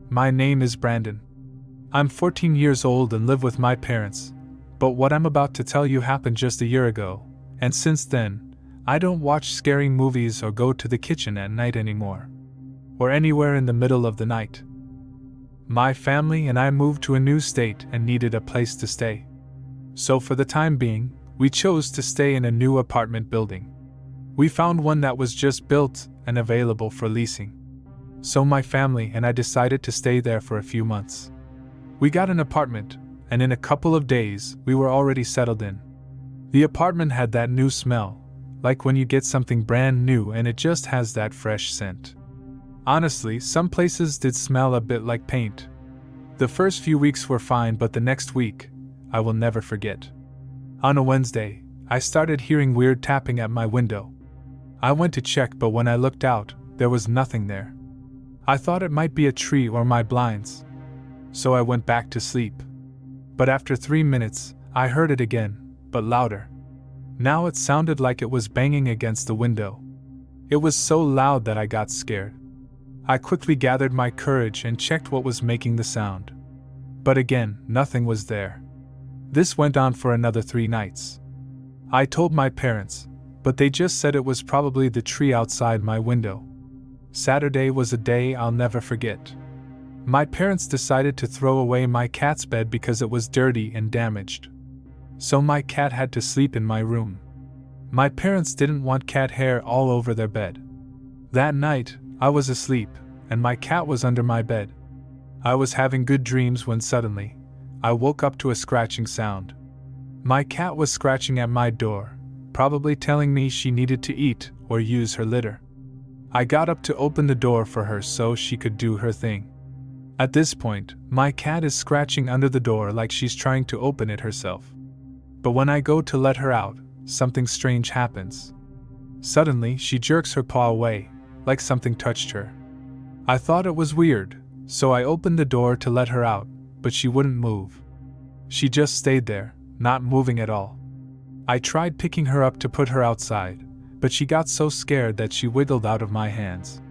My name is Brandon. I'm 14 years old and live with my parents, but what I'm about to tell you happened just a year ago, and since then, I don't watch scary movies or go to the kitchen at night anymore, or anywhere in the middle of the night. My family and I moved to a new state and needed a place to stay. So for the time being, we chose to stay in a new apartment building. We found one that was just built and available for leasing. So my family and I decided to stay there for a few months. We got an apartment, and in a couple of days, we were already settled in. The apartment had that new smell, like when you get something brand new and it just has that fresh scent. Honestly, some places did smell a bit like paint. The first few weeks were fine, but the next week, I will never forget. On a Wednesday, I started hearing weird tapping at my window. I went to check, but when I looked out, there was nothing there. I thought it might be a tree or my blinds, so I went back to sleep. But after 3 minutes, I heard it again, but louder. Now it sounded like it was banging against the window. It was so loud that I got scared. I quickly gathered my courage and checked what was making the sound. But again, nothing was there. This went on for another 3 nights. I told my parents, but they just said it was probably the tree outside my window. Saturday was a day I'll never forget. My parents decided to throw away my cat's bed because it was dirty and damaged. So my cat had to sleep in my room. My parents didn't want cat hair all over their bed. That night, I was asleep, and my cat was under my bed. I was having good dreams when suddenly, I woke up to a scratching sound. My cat was scratching at my door, probably telling me she needed to eat or use her litter. I got up to open the door for her so she could do her thing. At this point, my cat is scratching under the door like she's trying to open it herself. But when I go to let her out, something strange happens. Suddenly, she jerks her paw away, like something touched her. I thought it was weird, so I opened the door to let her out, but she wouldn't move. She just stayed there, not moving at all. I tried picking her up to put her outside, but she got so scared that she wiggled out of my hands.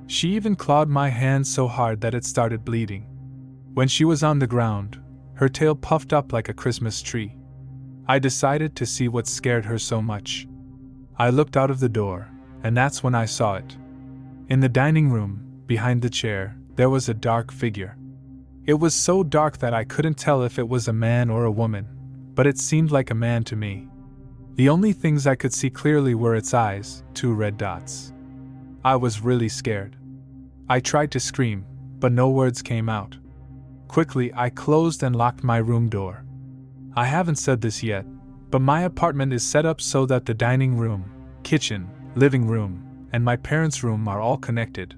She even clawed my hand so hard that it started bleeding. When she was on the ground, her tail puffed up like a Christmas tree. I decided to see what scared her so much. I looked out of the door, and that's when I saw it. In the dining room, behind the chair, there was a dark figure. It was so dark that I couldn't tell if it was a man or a woman, but it seemed like a man to me. The only things I could see clearly were its eyes, 2 red dots. I was really scared. I tried to scream, but no words came out. Quickly, I closed and locked my room door. I haven't said this yet, but my apartment is set up so that the dining room, kitchen, living room, and my parents' room are all connected.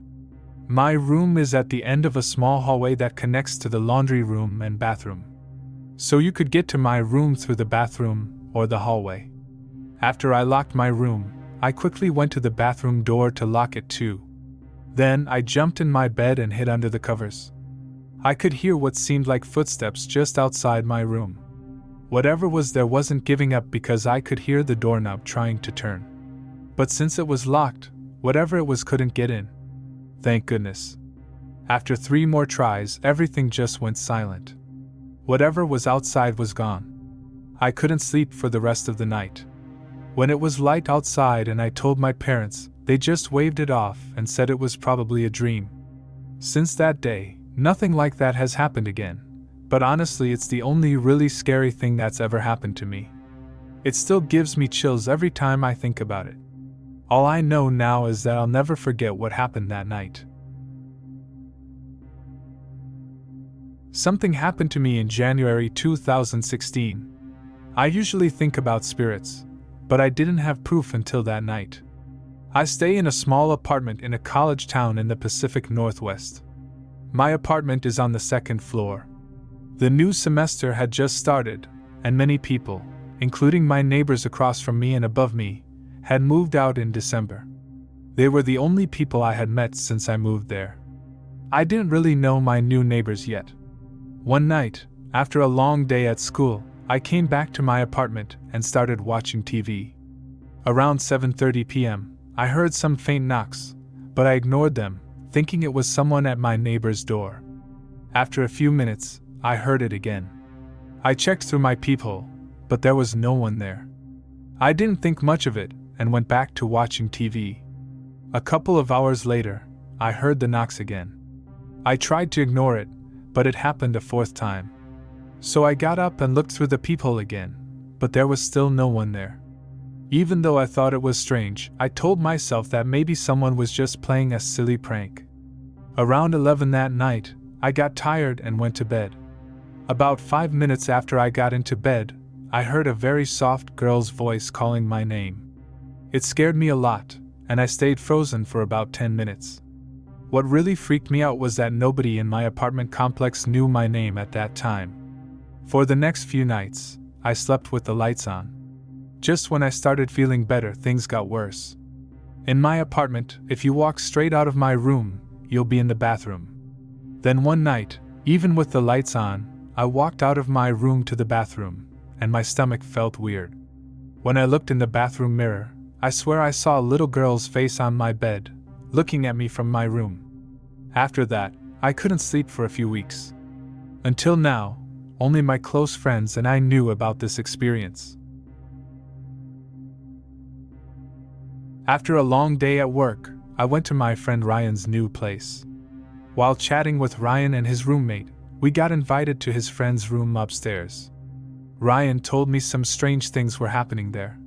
My room is at the end of a small hallway that connects to the laundry room and bathroom. So you could get to my room through the bathroom or the hallway. After I locked my room, I quickly went to the bathroom door to lock it too. Then I jumped in my bed and hid under the covers. I could hear what seemed like footsteps just outside my room. Whatever was there wasn't giving up because I could hear the doorknob trying to turn. But since it was locked, whatever it was couldn't get in. Thank goodness. After 3 more tries, everything just went silent. Whatever was outside was gone. I couldn't sleep for the rest of the night. When it was light outside and I told my parents, they just waved it off and said it was probably a dream. Since that day, nothing like that has happened again. But honestly, it's the only really scary thing that's ever happened to me. It still gives me chills every time I think about it. All I know now is that I'll never forget what happened that night. Something happened to me in January 2016. I usually think about spirits, but I didn't have proof until that night. I stay in a small apartment in a college town in the Pacific Northwest. My apartment is on the 2nd floor. The new semester had just started, and many people, including my neighbors across from me and above me, had moved out in December. They were the only people I had met since I moved there. I didn't really know my new neighbors yet. One night, after a long day at school, I came back to my apartment and started watching TV. Around 7:30 p.m., I heard some faint knocks, but I ignored them, thinking it was someone at my neighbor's door. After a few minutes, I heard it again. I checked through my peephole, but there was no one there. I didn't think much of it and went back to watching TV. A couple of hours later, I heard the knocks again. I tried to ignore it, but it happened a fourth time. So I got up and looked through the peephole again, but there was still no one there. Even though I thought it was strange, I told myself that maybe someone was just playing a silly prank. Around 11 that night, I got tired and went to bed. About 5 minutes after I got into bed, I heard a very soft girl's voice calling my name. It scared me a lot, and I stayed frozen for about 10 minutes. What really freaked me out was that nobody in my apartment complex knew my name at that time. For the next few nights, I slept with the lights on. Just when I started feeling better, things got worse. In my apartment, if you walk straight out of my room, you'll be in the bathroom. Then one night, even with the lights on, I walked out of my room to the bathroom, and my stomach felt weird. When I looked in the bathroom mirror, I swear I saw a little girl's face on my bed, looking at me from my room. After that, I couldn't sleep for a few weeks. Until now, only my close friends and I knew about this experience. After a long day at work, I went to my friend Ryan's new place. While chatting with Ryan and his roommate, we got invited to his friend's room upstairs. Ryan told me some strange things were happening there.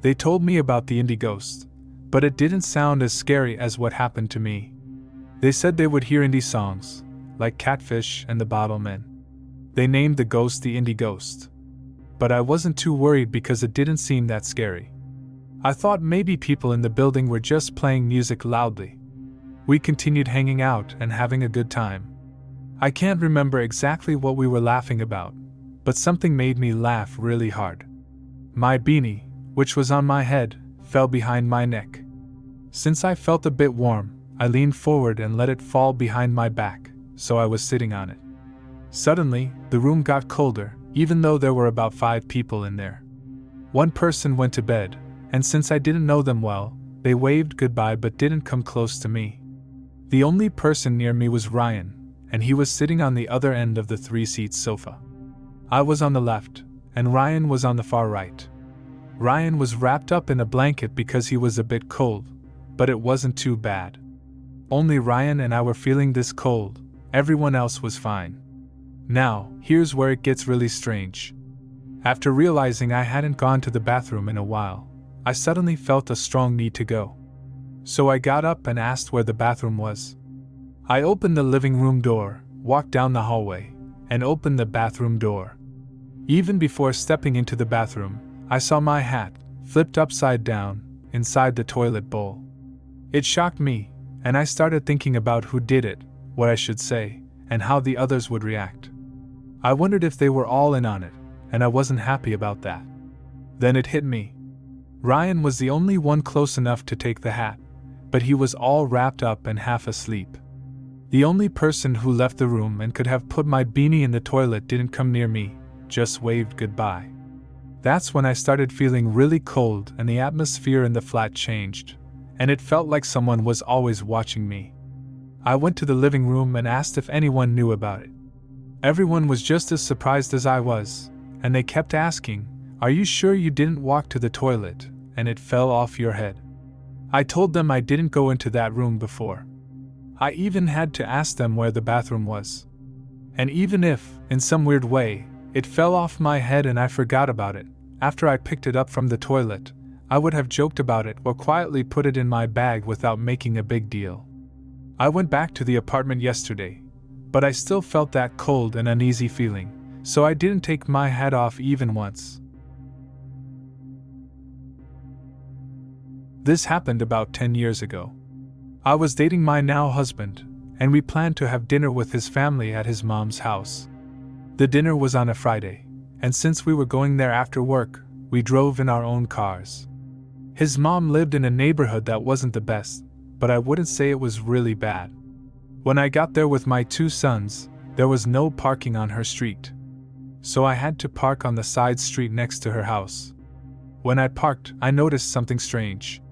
They told me about the indie ghost, but it didn't sound as scary as what happened to me. They said they would hear indie songs, like Catfish and the Bottlemen. They named the ghost the Indie Ghost. But I wasn't too worried because it didn't seem that scary. I thought maybe people in the building were just playing music loudly. We continued hanging out and having a good time. I can't remember exactly what we were laughing about, but something made me laugh really hard. My beanie, which was on my head, fell behind my neck. Since I felt a bit warm, I leaned forward and let it fall behind my back, so I was sitting on it. Suddenly, the room got colder, even though there were about 5 people in there. One person went to bed, and since I didn't know them well, they waved goodbye but didn't come close to me. The only person near me was Ryan, and he was sitting on the other end of the 3-seat sofa. I was on the left, and Ryan was on the far right. Ryan was wrapped up in a blanket because he was a bit cold, but it wasn't too bad. Only Ryan and I were feeling this cold, everyone else was fine. Now, here's where it gets really strange. After realizing I hadn't gone to the bathroom in a while, I suddenly felt a strong need to go. So I got up and asked where the bathroom was. I opened the living room door, walked down the hallway, and opened the bathroom door. Even before stepping into the bathroom, I saw my hat, flipped upside down, inside the toilet bowl. It shocked me, and I started thinking about who did it, what I should say, and how the others would react. I wondered if they were all in on it, and I wasn't happy about that. Then it hit me. Ryan was the only one close enough to take the hat, but he was all wrapped up and half asleep. The only person who left the room and could have put my beanie in the toilet didn't come near me, just waved goodbye. That's when I started feeling really cold and the atmosphere in the flat changed, and it felt like someone was always watching me. I went to the living room and asked if anyone knew about it. Everyone was just as surprised as I was, and they kept asking, "Are you sure you didn't walk to the toilet, and it fell off your head?" I told them I didn't go into that room before. I even had to ask them where the bathroom was. And even if, in some weird way, it fell off my head and I forgot about it, after I picked it up from the toilet, I would have joked about it or quietly put it in my bag without making a big deal. I went back to the apartment yesterday, but I still felt that cold and uneasy feeling, so I didn't take my hat off even once. This happened about 10 years ago. I was dating my now husband, and we planned to have dinner with his family at his mom's house. The dinner was on a Friday, and since we were going there after work, we drove in our own cars. His mom lived in a neighborhood that wasn't the best, but I wouldn't say it was really bad. When I got there with my 2 sons, there was no parking on her street. So I had to park on the side street next to her house. When I parked, I noticed something strange.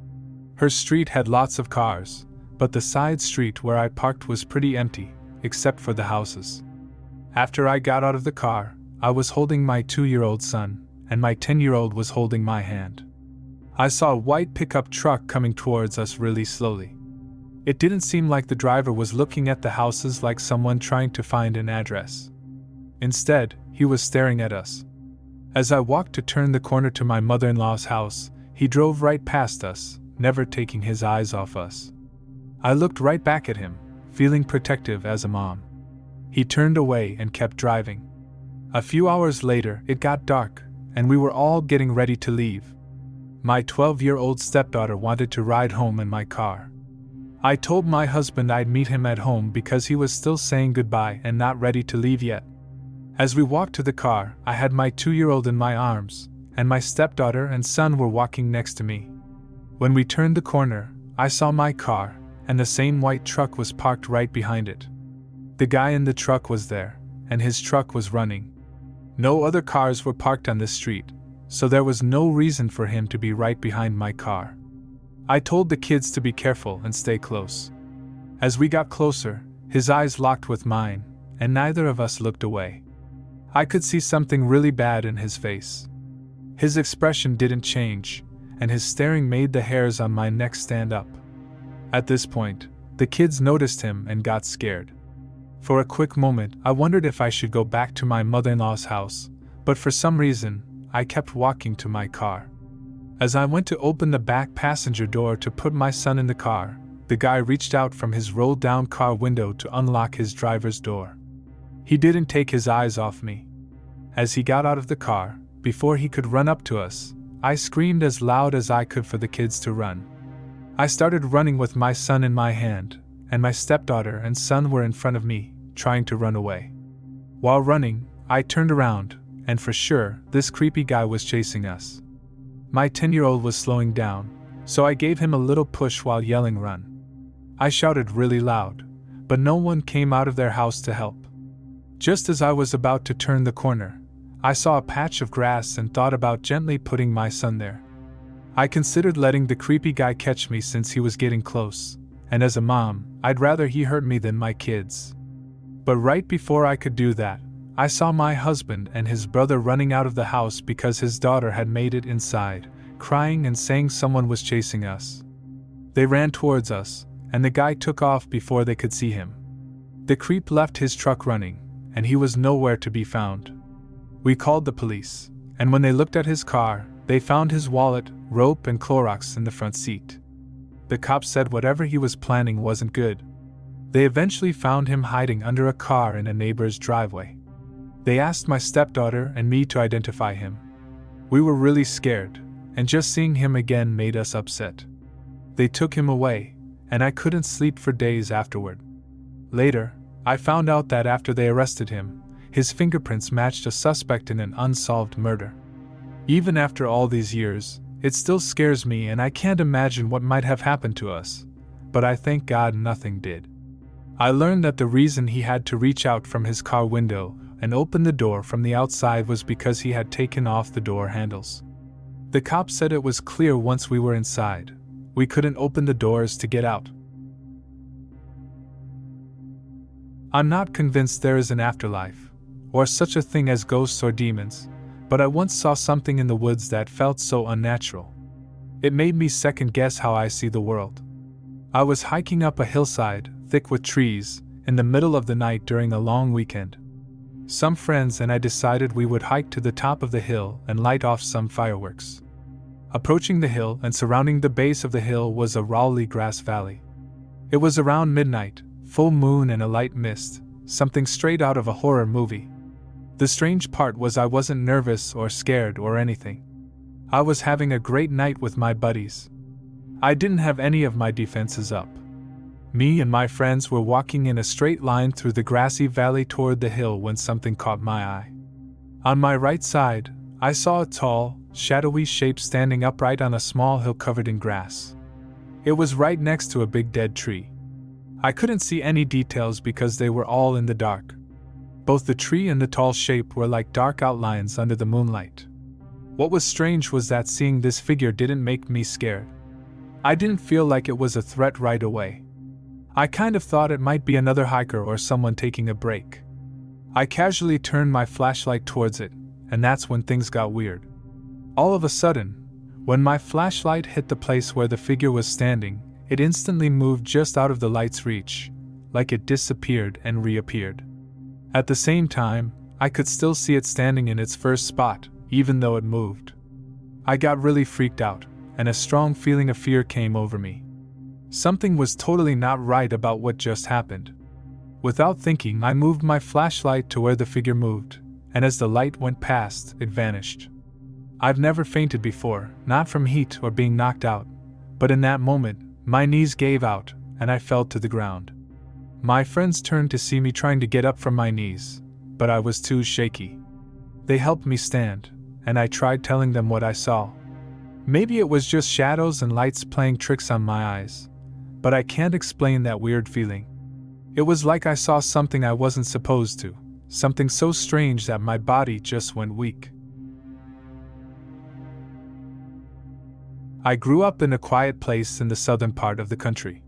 Her street had lots of cars, but the side street where I parked was pretty empty, except for the houses. After I got out of the car, I was holding my 2-year-old son, and my 10-year-old was holding my hand. I saw a white pickup truck coming towards us really slowly. It didn't seem like the driver was looking at the houses like someone trying to find an address. Instead, he was staring at us. As I walked to turn the corner to my mother-in-law's house, he drove right past us, never taking his eyes off us. I looked right back at him, feeling protective as a mom. He turned away and kept driving. A few hours later, it got dark, and we were all getting ready to leave. My 12-year-old stepdaughter wanted to ride home in my car. I told my husband I'd meet him at home because he was still saying goodbye and not ready to leave yet. As we walked to the car, I had my 2-year-old in my arms, and my stepdaughter and son were walking next to me. When we turned the corner, I saw my car, and the same white truck was parked right behind it. The guy in the truck was there, and his truck was running. No other cars were parked on this street, so there was no reason for him to be right behind my car. I told the kids to be careful and stay close. As we got closer, his eyes locked with mine, and neither of us looked away. I could see something really bad in his face. His expression didn't change, and his staring made the hairs on my neck stand up. At this point, the kids noticed him and got scared. For a quick moment, I wondered if I should go back to my mother-in-law's house, but for some reason, I kept walking to my car. As I went to open the back passenger door to put my son in the car, the guy reached out from his rolled-down car window to unlock his driver's door. He didn't take his eyes off me. As he got out of the car, before he could run up to us, I screamed as loud as I could for the kids to run. I started running with my son in my hand, and my stepdaughter and son were in front of me, trying to run away. While running, I turned around, and for sure, this creepy guy was chasing us. My 10-year-old was slowing down, so I gave him a little push while yelling "run." I shouted really loud, but no one came out of their house to help. Just as I was about to turn the corner, I saw a patch of grass and thought about gently putting my son there. I considered letting the creepy guy catch me since he was getting close, and as a mom, I'd rather he hurt me than my kids. But right before I could do that, I saw my husband and his brother running out of the house because his daughter had made it inside, crying and saying someone was chasing us. They ran towards us, and the guy took off before they could see him. The creep left his truck running, and he was nowhere to be found. We called the police, and when they looked at his car, they found his wallet, rope, and Clorox in the front seat. The cops said whatever he was planning wasn't good. They eventually found him hiding under a car in a neighbor's driveway. They asked my stepdaughter and me to identify him. We were really scared, and just seeing him again made us upset. They took him away, and I couldn't sleep for days afterward. Later, I found out that after they arrested him, his fingerprints matched a suspect in an unsolved murder. Even after all these years, it still scares me and I can't imagine what might have happened to us, but I thank God nothing did. I learned that the reason he had to reach out from his car window and open the door from the outside was because he had taken off the door handles. The cops said it was clear once we were inside. We couldn't open the doors to get out. I'm not convinced there is an afterlife, or such a thing as ghosts or demons, but I once saw something in the woods that felt so unnatural. It made me second-guess how I see the world. I was hiking up a hillside, thick with trees, in the middle of the night during a long weekend. Some friends and I decided we would hike to the top of the hill and light off some fireworks. Approaching the hill and surrounding the base of the hill was a rolly grass valley. It was around midnight, full moon and a light mist, something straight out of a horror movie. The strange part was I wasn't nervous or scared or anything. I was having a great night with my buddies. I didn't have any of my defenses up. Me and my friends were walking in a straight line through the grassy valley toward the hill when something caught my eye. On my right side, I saw a tall, shadowy shape standing upright on a small hill covered in grass. It was right next to a big dead tree. I couldn't see any details because they were all in the dark. Both the tree and the tall shape were like dark outlines under the moonlight. What was strange was that seeing this figure didn't make me scared. I didn't feel like it was a threat right away. I kind of thought it might be another hiker or someone taking a break. I casually turned my flashlight towards it, and that's when things got weird. All of a sudden, when my flashlight hit the place where the figure was standing, it instantly moved just out of the light's reach, like it disappeared and reappeared. At the same time, I could still see it standing in its first spot, even though it moved. I got really freaked out, and a strong feeling of fear came over me. Something was totally not right about what just happened. Without thinking, I moved my flashlight to where the figure moved, and as the light went past, it vanished. I've never fainted before, not from heat or being knocked out, but in that moment, my knees gave out, and I fell to the ground. My friends turned to see me trying to get up from my knees, but I was too shaky. They helped me stand, and I tried telling them what I saw. Maybe it was just shadows and lights playing tricks on my eyes, but I can't explain that weird feeling. It was like I saw something I wasn't supposed to, something so strange that my body just went weak. I grew up in a quiet place in the southern part of the country.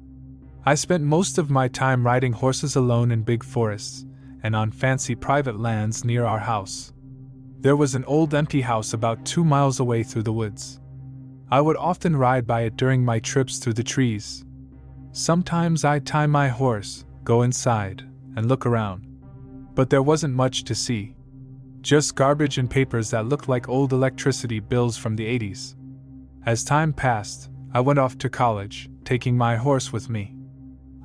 I spent most of my time riding horses alone in big forests and on fancy private lands near our house. There was an old empty house about 2 miles away through the woods. I would often ride by it during my trips through the trees. Sometimes I'd tie my horse, go inside, and look around. But there wasn't much to see. Just garbage and papers that looked like old electricity bills from the 80s. As time passed, I went off to college, taking my horse with me.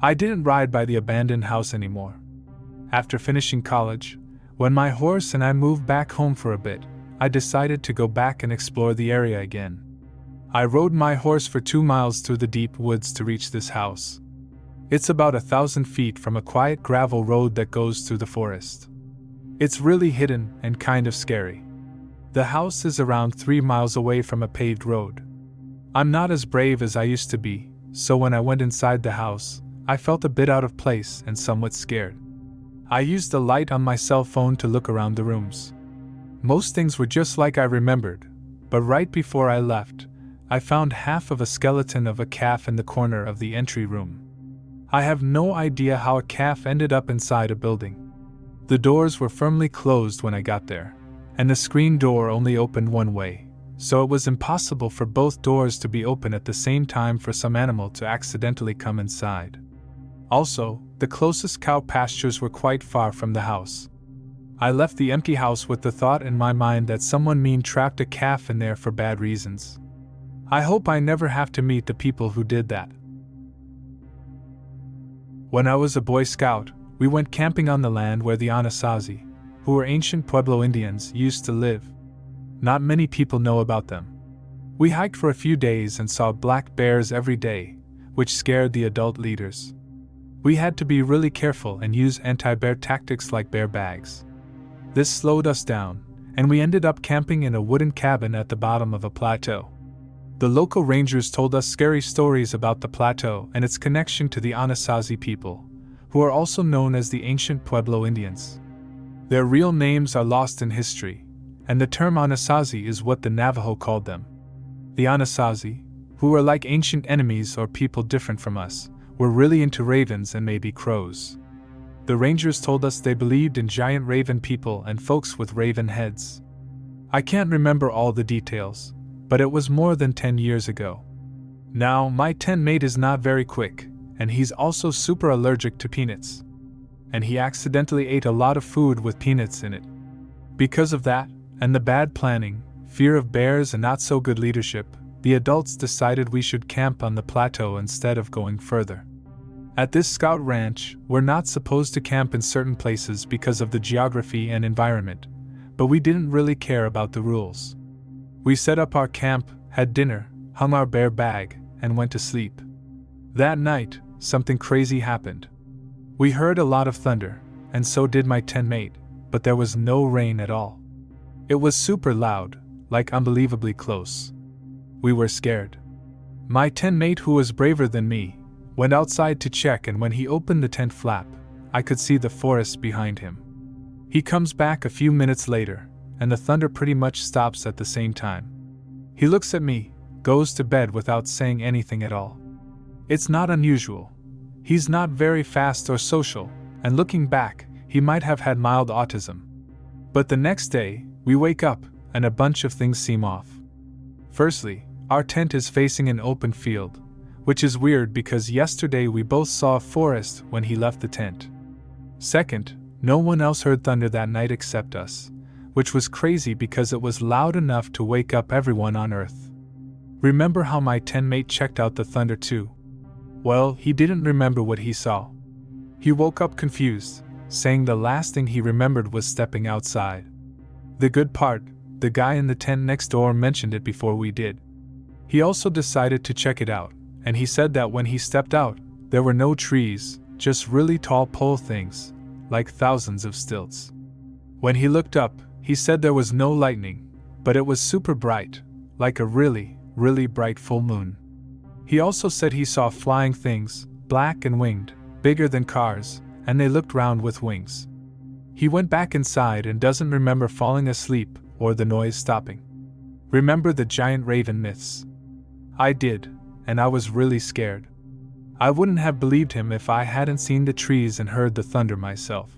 I didn't ride by the abandoned house anymore. After finishing college, when my horse and I moved back home for a bit, I decided to go back and explore the area again. I rode my horse for 2 miles through the deep woods to reach this house. It's about 1,000 feet from a quiet gravel road that goes through the forest. It's really hidden and kind of scary. The house is around 3 miles away from a paved road. I'm not as brave as I used to be, so when I went inside the house, I felt a bit out of place and somewhat scared. I used the light on my cell phone to look around the rooms. Most things were just like I remembered, but right before I left, I found half of a skeleton of a calf in the corner of the entry room. I have no idea how a calf ended up inside a building. The doors were firmly closed when I got there, and the screen door only opened one way, so it was impossible for both doors to be open at the same time for some animal to accidentally come inside. Also, the closest cow pastures were quite far from the house. I left the empty house with the thought in my mind that someone mean trapped a calf in there for bad reasons. I hope I never have to meet the people who did that. When I was a Boy Scout, we went camping on the land where the Anasazi, who were ancient Pueblo Indians, used to live. Not many people know about them. We hiked for a few days and saw black bears every day, which scared the adult leaders. We had to be really careful and use anti-bear tactics like bear bags. This slowed us down, and we ended up camping in a wooden cabin at the bottom of a plateau. The local rangers told us scary stories about the plateau and its connection to the Anasazi people, who are also known as the ancient Pueblo Indians. Their real names are lost in history, and the term Anasazi is what the Navajo called them. The Anasazi, who were like ancient enemies or people different from us, were really into ravens and maybe crows. The rangers told us they believed in giant raven people and folks with raven heads. I can't remember all the details, but it was more than 10 years ago. Now, my tent mate is not very quick, and he's also super allergic to peanuts. And he accidentally ate a lot of food with peanuts in it. Because of that, and the bad planning, fear of bears and not so good leadership, the adults decided we should camp on the plateau instead of going further. At this scout ranch, we're not supposed to camp in certain places because of the geography and environment, but we didn't really care about the rules. We set up our camp, had dinner, hung our bear bag, and went to sleep. That night, something crazy happened. We heard a lot of thunder, and so did my tent mate, but there was no rain at all. It was super loud, like unbelievably close. We were scared. My tent mate, who was braver than me, went outside to check, and when he opened the tent flap, I could see the forest behind him. He comes back a few minutes later, and the thunder pretty much stops at the same time. He looks at me, goes to bed without saying anything at all. It's not unusual. He's not very fast or social, and looking back, he might have had mild autism. But the next day, we wake up, and a bunch of things seem off. Firstly, our tent is facing an open field, which is weird because yesterday we both saw a forest when he left the tent. Second, no one else heard thunder that night except us, which was crazy because it was loud enough to wake up everyone on Earth. Remember how my tent mate checked out the thunder too? Well, he didn't remember what he saw. He woke up confused, saying the last thing he remembered was stepping outside. The good part, the guy in the tent next door mentioned it before we did. He also decided to check it out, and he said that when he stepped out, there were no trees, just really tall pole things, like thousands of stilts. When he looked up, he said there was no lightning, but it was super bright, like a really, really bright full moon. He also said he saw flying things, black and winged, bigger than cars, and they looked round with wings. He went back inside and doesn't remember falling asleep or the noise stopping. Remember the giant raven myths? I did, and I was really scared. I wouldn't have believed him if I hadn't seen the trees and heard the thunder myself.